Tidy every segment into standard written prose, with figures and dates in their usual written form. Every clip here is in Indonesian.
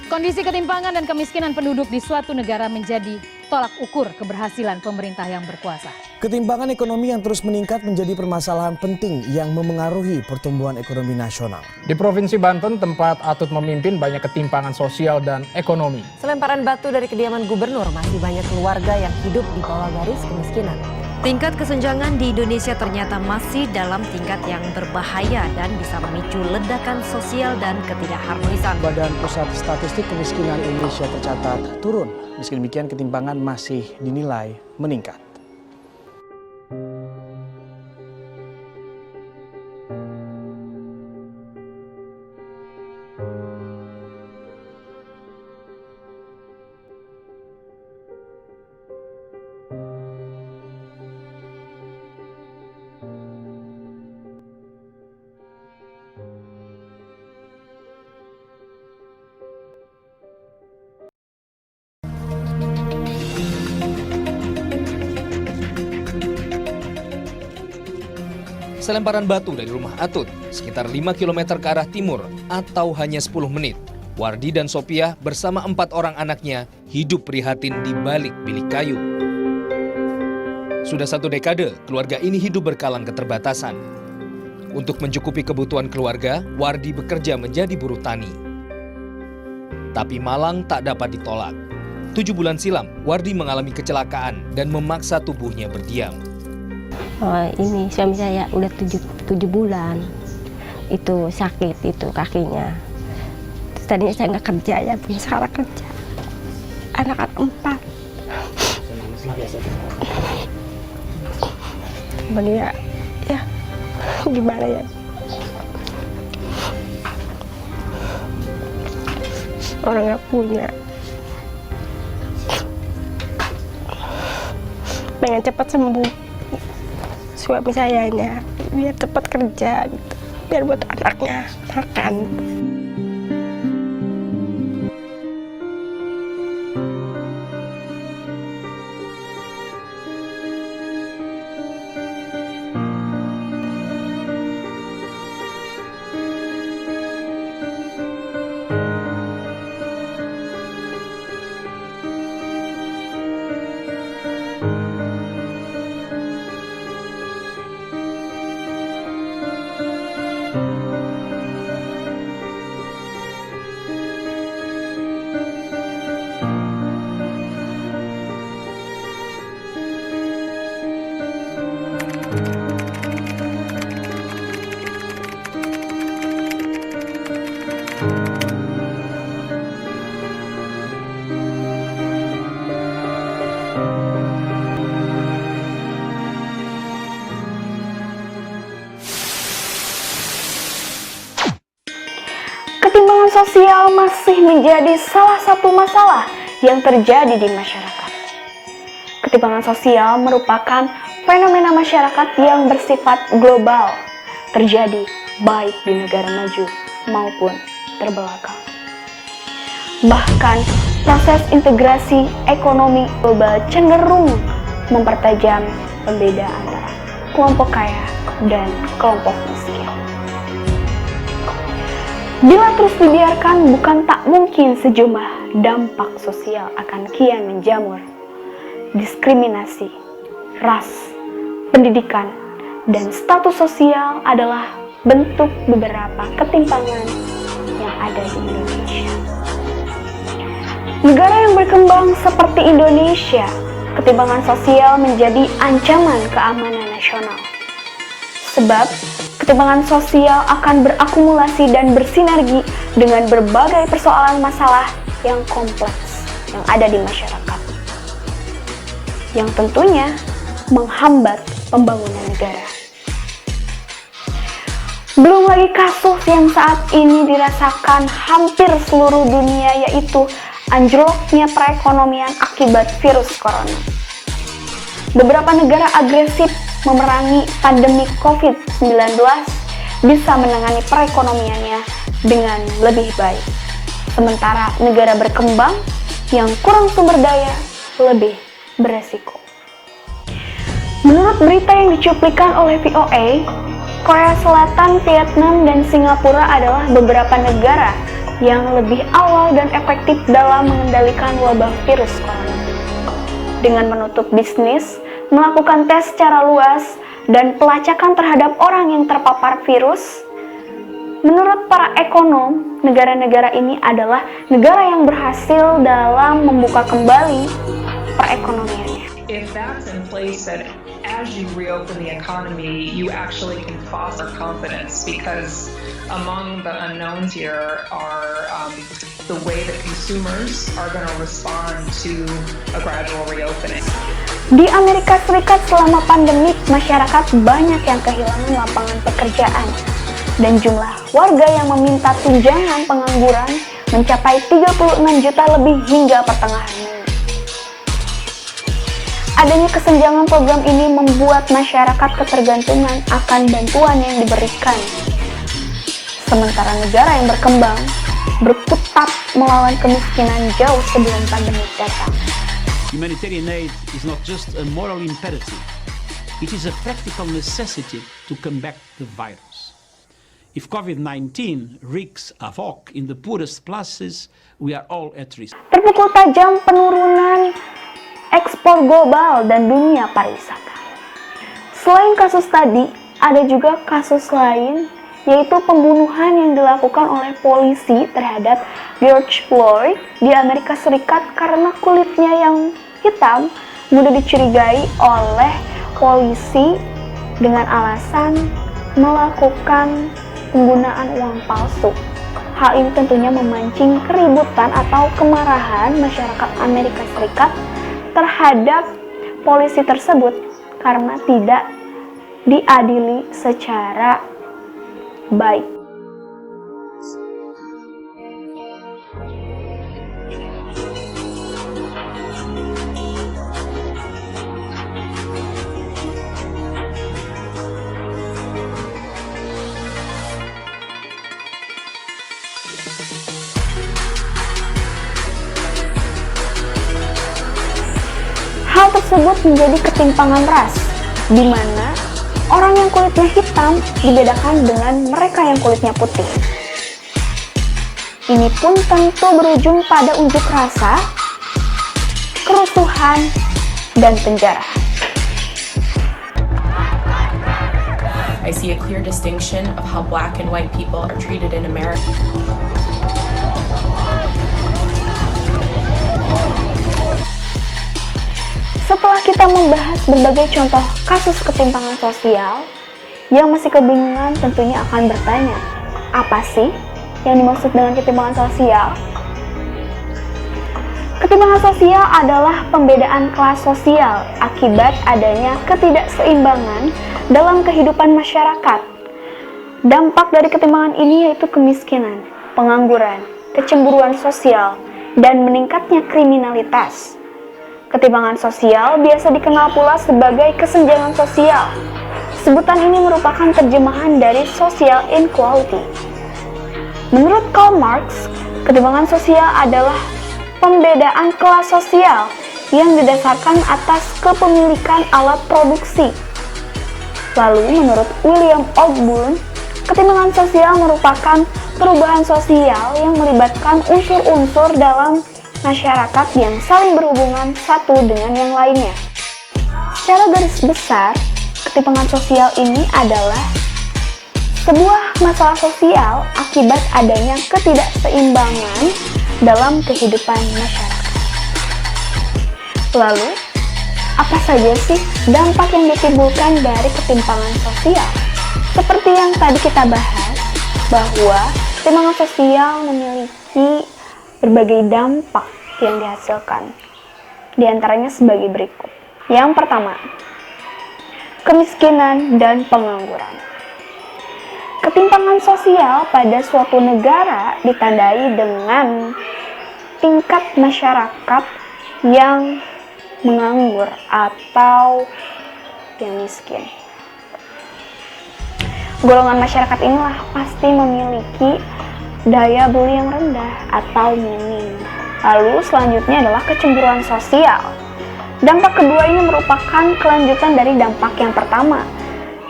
Kondisi ketimpangan dan kemiskinan penduduk di suatu negara menjadi tolak ukur keberhasilan pemerintah yang berkuasa. Ketimpangan ekonomi yang terus meningkat menjadi permasalahan penting yang memengaruhi pertumbuhan ekonomi nasional. Di Provinsi Banten, tempat Atut memimpin, banyak ketimpangan sosial dan ekonomi. Selemparan batu dari kediaman gubernur, masih banyak keluarga yang hidup di bawah garis kemiskinan. Tingkat kesenjangan di Indonesia ternyata masih dalam tingkat yang berbahaya dan bisa memicu ledakan sosial dan ketidakharmonisan. Badan Pusat Statistik Kemiskinan Indonesia tercatat turun. Meski demikian, ketimpangan masih dinilai meningkat. Selemparan batu dari rumah Atut, sekitar 5 km ke arah timur atau hanya 10 menit. Wardi dan Sopiah bersama 4 orang anaknya hidup prihatin di balik bilik kayu. Sudah 1 dekade, keluarga ini hidup berkalang keterbatasan. Untuk mencukupi kebutuhan keluarga, Wardi bekerja menjadi buruh tani. Tapi malang tak dapat ditolak. 7 bulan silam, Wardi mengalami kecelakaan dan memaksa tubuhnya berdiam. Ini suami saya udah 7 bulan itu sakit itu kakinya. Terus tadinya saya nggak kerja ya, sekarang kerja. Anak-anak 4. Beliau ya gimana ya? Orang nggak punya. Pengen cepat sembuh. Suami saya biar cepat kerja gitu, biar buat anaknya makan. Ketimpangan sosial masih menjadi salah satu masalah yang terjadi di masyarakat. Ketimpangan sosial merupakan fenomena masyarakat yang bersifat global, terjadi baik di negara maju maupun terbelakang. Bahkan proses integrasi ekonomi global cenderung mempertajam pembedaan antara kelompok kaya dan kelompok miskin. Bila terus dibiarkan, bukan tak mungkin sejumlah dampak sosial akan kian menjamur. Diskriminasi, ras, pendidikan, dan status sosial adalah bentuk beberapa ketimpangan yang ada di Indonesia. Negara yang berkembang seperti Indonesia, ketimpangan sosial menjadi ancaman keamanan nasional. Sebab ketimpangan sosial akan berakumulasi dan bersinergi dengan berbagai persoalan masalah yang kompleks yang ada di masyarakat, yang tentunya menghambat pembangunan negara. Belum lagi kasus yang saat ini dirasakan hampir seluruh dunia, yaitu anjloknya perekonomian akibat virus corona. Beberapa negara agresif memerangi pandemi COVID-19 bisa menangani perekonomiannya dengan lebih baik. Sementara negara berkembang yang kurang sumber daya lebih beresiko. Menurut berita yang dicuplikan oleh VOA, Korea Selatan, Vietnam, dan Singapura adalah beberapa negara yang lebih awal dan efektif dalam mengendalikan wabah virus corona. Dengan menutup bisnis, melakukan tes secara luas, dan pelacakan terhadap orang yang terpapar virus, menurut para ekonom, negara-negara ini adalah negara yang berhasil dalam membuka kembali perekonomiannya. If that's in place, that as you reopen the economy, you actually can foster confidence, because among the unknowns here are the way that consumers are going to respond to a gradual reopening. Di Amerika Serikat selama pandemik, masyarakat banyak yang kehilangan lapangan pekerjaan, dan jumlah warga yang meminta tunjangan pengangguran mencapai 36 juta lebih hingga pertengahan Mei. Adanya kesenjangan program ini membuat masyarakat ketergantungan akan bantuan yang diberikan. Sementara negara yang berkembang berkutat melawan kemiskinan jauh sebelum pandemi datang. Humanitarian aid is not just a moral imperative, it is a practical necessity to combat the virus. If COVID-19 wreaks havoc in the poorest classes, we are all at risk. Terpukul tajam penurunan ekspor global dan dunia pariwisata. Selain kasus tadi, ada juga kasus lain, yaitu pembunuhan yang dilakukan oleh polisi terhadap George Floyd di Amerika Serikat karena kulitnya yang hitam mudah dicurigai oleh polisi dengan alasan melakukan penggunaan uang palsu. Hal ini tentunya memancing keributan atau kemarahan masyarakat Amerika Serikat terhadap polisi tersebut karena tidak diadili secara baik. Hal tersebut menjadi ketimpangan ras, di mana orang yang kulitnya hitam dibedakan dengan mereka yang kulitnya putih. Ini pun tentu berujung pada unjuk rasa, kerusuhan, dan penjara. I see a clear distinction of how black and white people are treated in America. Setelah kita membahas berbagai contoh kasus ketimpangan sosial, yang masih kebingungan tentunya akan bertanya, apa sih yang dimaksud dengan ketimpangan sosial? Ketimpangan sosial adalah pembedaan kelas sosial akibat adanya ketidakseimbangan dalam kehidupan masyarakat. Dampak dari ketimpangan ini yaitu kemiskinan, pengangguran, kecemburuan sosial, dan meningkatnya kriminalitas. Ketimpangan sosial biasa dikenal pula sebagai kesenjangan sosial. Sebutan ini merupakan terjemahan dari social inequality. Menurut Karl Marx, ketimpangan sosial adalah pembedaan kelas sosial yang didasarkan atas kepemilikan alat produksi. Lalu, menurut William Ogburn, ketimpangan sosial merupakan perubahan sosial yang melibatkan unsur-unsur dalam masyarakat yang saling berhubungan satu dengan yang lainnya. Secara garis besar, ketimpangan sosial ini adalah sebuah masalah sosial akibat adanya ketidakseimbangan dalam kehidupan masyarakat. Lalu, apa saja sih dampak yang ditimbulkan dari ketimpangan sosial? Seperti yang tadi kita bahas, bahwa ketimpangan sosial memiliki berbagai dampak yang dihasilkan. Di antaranya sebagai berikut. Yang pertama, kemiskinan dan pengangguran. Ketimpangan sosial pada suatu negara ditandai dengan tingkat masyarakat yang menganggur atau yang miskin. Golongan masyarakat inilah pasti memiliki daya beli yang rendah atau minim. Lalu selanjutnya adalah kecemburuan sosial. Dampak kedua ini merupakan kelanjutan dari dampak yang pertama.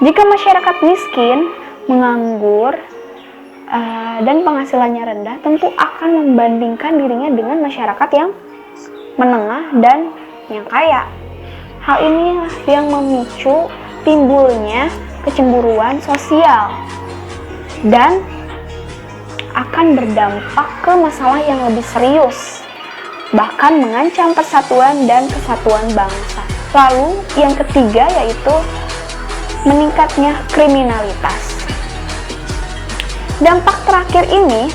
Jika masyarakat miskin, menganggur, dan penghasilannya rendah, tentu akan membandingkan dirinya dengan masyarakat yang menengah dan yang kaya. Hal ini yang memicu timbulnya kecemburuan sosial dan akan berdampak ke masalah yang lebih serius, bahkan mengancam persatuan dan kesatuan bangsa. Lalu yang ketiga yaitu meningkatnya kriminalitas. Dampak terakhir ini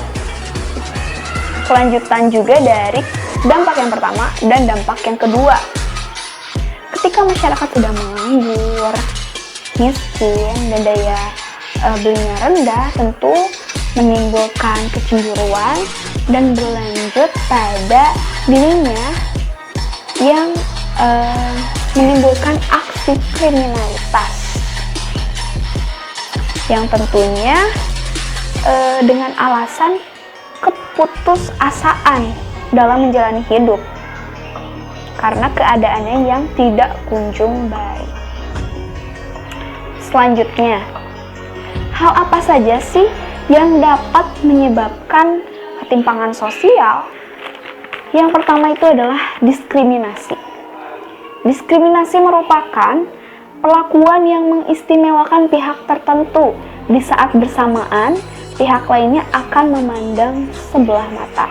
kelanjutan juga dari dampak yang pertama dan dampak yang kedua. Ketika masyarakat sudah menganggur, miskin, dan daya belinya rendah, tentu menimbulkan kecemburuan dan berlanjut pada dirinya yang menimbulkan aksi kriminalitas yang tentunya dengan alasan keputusasaan dalam menjalani hidup karena keadaannya yang tidak kunjung baik. Selanjutnya, hal apa saja sih yang dapat menyebabkan ketimpangan sosial? Yang pertama itu adalah diskriminasi. Diskriminasi merupakan perlakuan yang mengistimewakan pihak tertentu di saat bersamaan pihak lainnya akan memandang sebelah mata.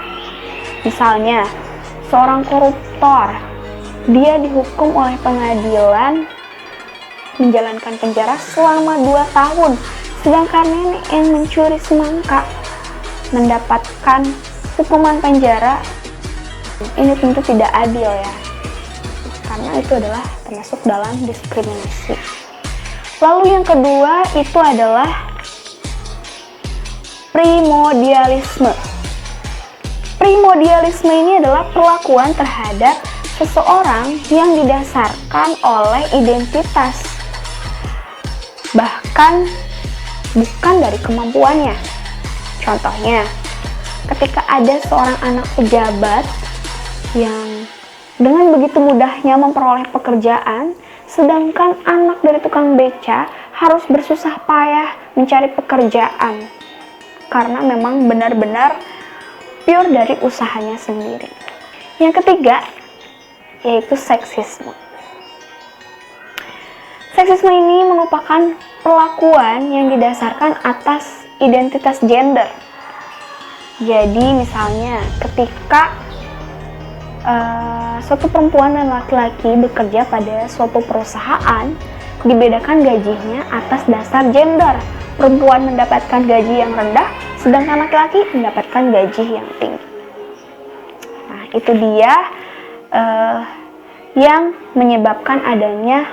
Misalnya, seorang koruptor, dia dihukum oleh pengadilan menjalankan penjara selama 2 tahun, sedangkan nenek yang mencuri semangka mendapatkan hukuman penjara. Ini tentu tidak adil ya, karena itu adalah termasuk dalam diskriminasi. Lalu yang kedua itu adalah primordialisme. Primordialisme ini adalah perlakuan terhadap seseorang yang didasarkan oleh identitas, bahkan bukan dari kemampuannya. Contohnya, ketika ada seorang anak pejabat yang dengan begitu mudahnya memperoleh pekerjaan, sedangkan anak dari tukang beca harus bersusah payah mencari pekerjaan karena memang benar-benar pure dari usahanya sendiri. Yang ketiga yaitu seksisme. Seksisme ini merupakan perlakuan yang didasarkan atas identitas gender. Jadi misalnya ketika suatu perempuan dan laki-laki bekerja pada suatu perusahaan, dibedakan gajinya atas dasar gender. Perempuan mendapatkan gaji yang rendah, sedangkan laki-laki mendapatkan gaji yang tinggi. Nah, itu dia yang menyebabkan adanya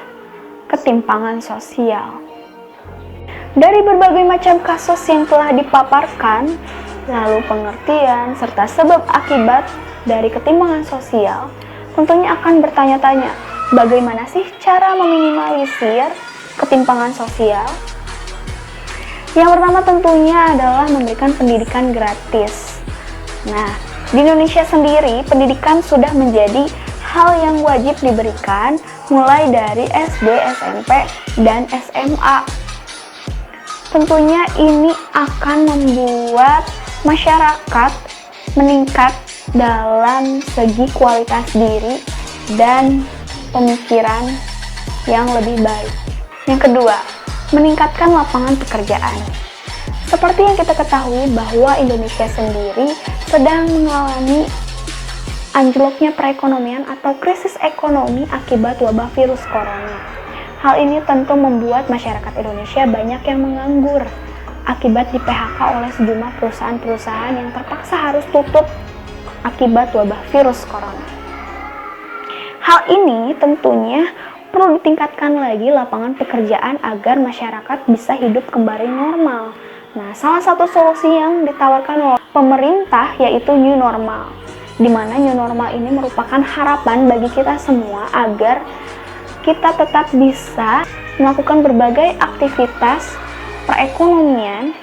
ketimpangan sosial. Dari berbagai macam kasus yang telah dipaparkan, lalu pengertian serta sebab akibat dari ketimpangan sosial, tentunya akan bertanya-tanya, bagaimana sih cara meminimalisir ketimpangan sosial? Yang pertama tentunya adalah memberikan pendidikan gratis. Nah, di Indonesia sendiri, pendidikan sudah menjadi hal yang wajib diberikan mulai dari SD, SMP, dan SMA. Tentunya ini akan membuat masyarakat meningkat dalam segi kualitas diri dan pemikiran yang lebih baik. Yang kedua, meningkatkan lapangan pekerjaan. Seperti yang kita ketahui bahwa Indonesia sendiri sedang mengalami anjloknya perekonomian atau krisis ekonomi akibat wabah virus corona. Hal ini tentu membuat masyarakat Indonesia banyak yang menganggur akibat di-PHK oleh sejumlah perusahaan-perusahaan yang terpaksa harus tutup akibat wabah virus corona. Hal ini tentunya perlu ditingkatkan lagi lapangan pekerjaan agar masyarakat bisa hidup kembali normal. Nah, salah satu solusi yang ditawarkan oleh pemerintah yaitu new normal, di mana new normal ini merupakan harapan bagi kita semua agar kita tetap bisa melakukan berbagai aktivitas perekonomian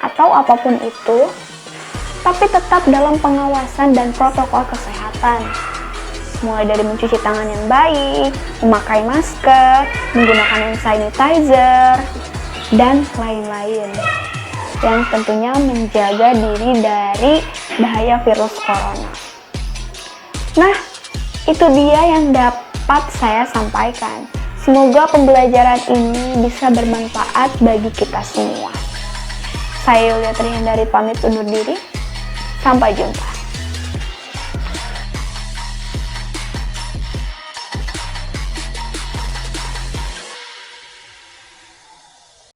atau apapun itu, tapi tetap dalam pengawasan dan protokol kesehatan. Mulai dari mencuci tangan yang baik, memakai masker, menggunakan hand sanitizer, dan lain-lain. yang tentunya menjaga diri dari bahaya virus corona. Nah, itu dia yang dapat saya sampaikan. Semoga pembelajaran ini bisa bermanfaat bagi kita semua. Saya Yulia Trihandari pamit undur diri. Sampai jumpa.